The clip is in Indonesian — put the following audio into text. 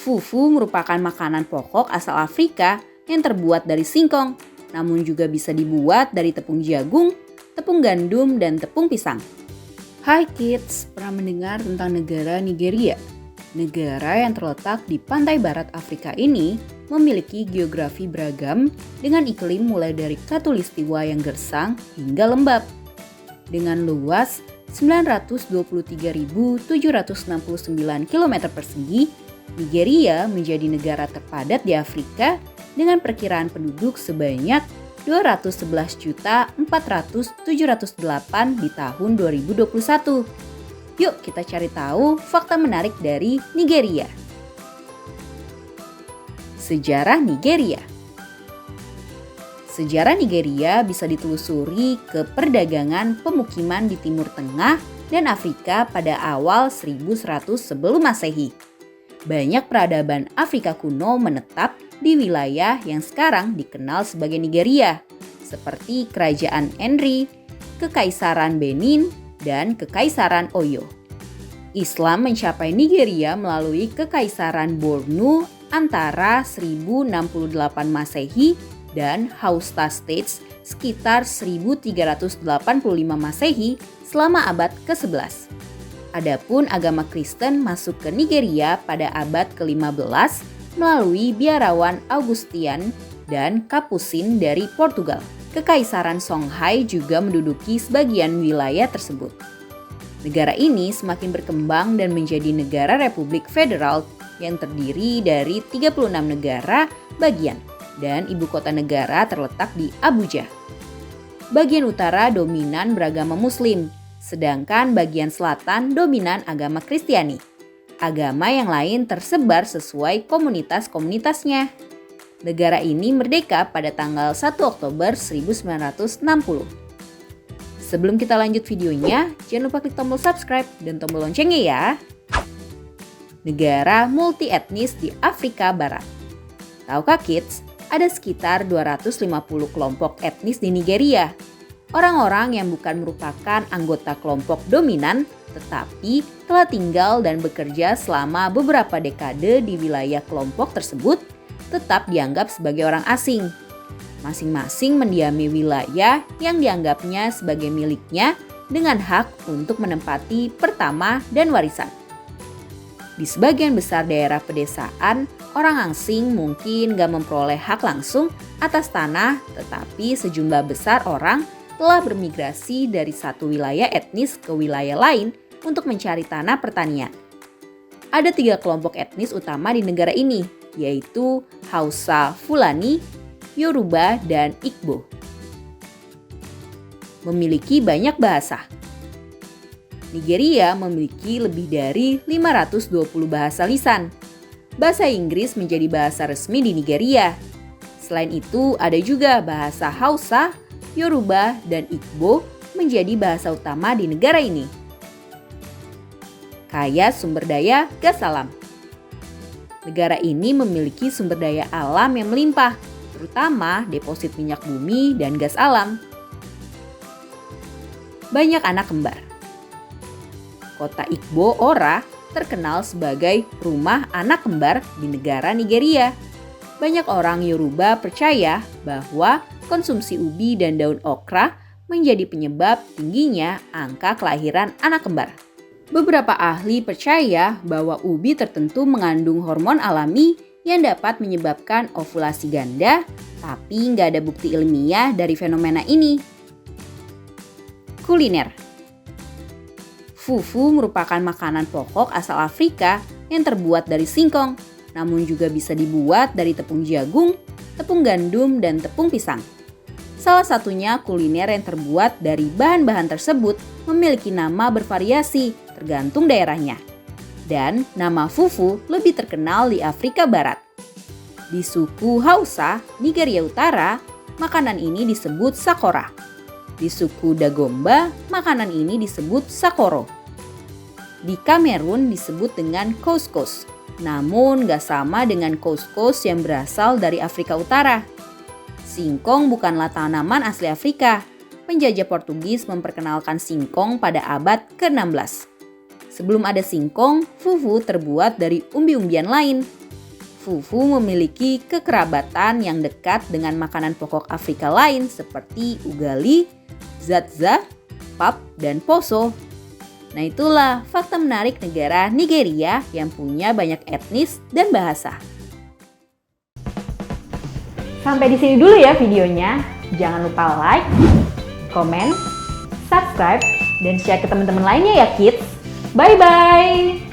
Fufu merupakan makanan pokok asal Afrika yang terbuat dari singkong, namun juga bisa dibuat dari tepung jagung, tepung gandum, dan tepung pisang. Hai kids, pernah mendengar tentang negara Nigeria? Negara yang terletak di pantai barat Afrika ini memiliki geografi beragam dengan iklim mulai dari khatulistiwa yang gersang hingga lembab. Dengan luas 923.769 km persegi, Nigeria menjadi negara terpadat di Afrika dengan perkiraan penduduk sebanyak 211.400.708 di tahun 2021. Yuk kita cari tahu fakta menarik dari Nigeria. Sejarah Nigeria. Sejarah Nigeria bisa ditelusuri ke perdagangan pemukiman di Timur Tengah dan Afrika pada awal 1100 sebelum Masehi. Banyak peradaban Afrika kuno menetap di wilayah yang sekarang dikenal sebagai Nigeria, seperti Kerajaan Henry, Kekaisaran Benin, dan Kekaisaran Oyo. Islam mencapai Nigeria melalui Kekaisaran Bornu antara 1068 Masehi dan Hausa States sekitar 1385 Masehi selama abad ke-11. Adapun agama Kristen masuk ke Nigeria pada abad ke-15 melalui biarawan Augustinian dan Kapusin dari Portugal. Kekaisaran Songhai juga menduduki sebagian wilayah tersebut. Negara ini semakin berkembang dan menjadi negara republik federal yang terdiri dari 36 negara bagian dan ibu kota negara terletak di Abuja. Bagian utara dominan beragama Muslim, sedangkan bagian selatan dominan agama Kristiani. Agama yang lain tersebar sesuai komunitas-komunitasnya. Negara ini merdeka pada tanggal 1 Oktober 1960. Sebelum kita lanjut videonya, jangan lupa klik tombol subscribe dan tombol loncengnya ya. Negara multi etnis di Afrika Barat. Tahukah kids, ada sekitar 250 kelompok etnis di Nigeria. Orang-orang yang bukan merupakan anggota kelompok dominan, tetapi telah tinggal dan bekerja selama beberapa dekade di wilayah kelompok tersebut, tetap dianggap sebagai orang asing. Masing-masing mendiami wilayah yang dianggapnya sebagai miliknya dengan hak untuk menempati pertama dan warisan. Di sebagian besar daerah pedesaan, orang asing mungkin gak memperoleh hak langsung atas tanah, tetapi sejumlah besar orang telah bermigrasi dari satu wilayah etnis ke wilayah lain untuk mencari tanah pertanian. Ada 3 kelompok etnis utama di negara ini, yaitu Hausa, Fulani, Yoruba, dan Igbo. Memiliki banyak bahasa. Nigeria memiliki lebih dari 520 bahasa lisan. Bahasa Inggris menjadi bahasa resmi di Nigeria. Selain itu, ada juga bahasa Hausa, Yoruba, dan Igbo menjadi bahasa utama di negara ini. Kaya sumber daya gas alam. Negara ini memiliki sumber daya alam yang melimpah, terutama deposit minyak bumi dan gas alam. Banyak anak kembar. Kota Igbo Ora terkenal sebagai rumah anak kembar di negara Nigeria. Banyak orang Yoruba percaya bahwa konsumsi ubi dan daun okra menjadi penyebab tingginya angka kelahiran anak kembar. Beberapa ahli percaya bahwa ubi tertentu mengandung hormon alami yang dapat menyebabkan ovulasi ganda, tapi nggak ada bukti ilmiah dari fenomena ini. Kuliner. Fufu merupakan makanan pokok asal Afrika yang terbuat dari singkong, namun juga bisa dibuat dari tepung jagung, tepung gandum, dan tepung pisang. Salah satunya kuliner yang terbuat dari bahan-bahan tersebut memiliki nama bervariasi tergantung daerahnya. Dan nama fufu lebih terkenal di Afrika Barat. Di suku Hausa, Nigeria Utara, makanan ini disebut sakora. Di suku Dagomba, makanan ini disebut sakoro. Di Kamerun disebut dengan couscous, namun gak sama dengan couscous yang berasal dari Afrika Utara. Singkong bukanlah tanaman asli Afrika. Penjajah Portugis memperkenalkan singkong pada abad ke-16. Sebelum ada singkong, fufu terbuat dari umbi-umbian lain. fufu memiliki kekerabatan yang dekat dengan makanan pokok Afrika lain seperti ugali, zatza, pap, dan poso. Nah itulah fakta menarik negara Nigeria yang punya banyak etnis dan bahasa. Sampai di sini dulu ya videonya. Jangan lupa like, komen, subscribe, dan share ke teman-teman lainnya ya kids. Bye-bye!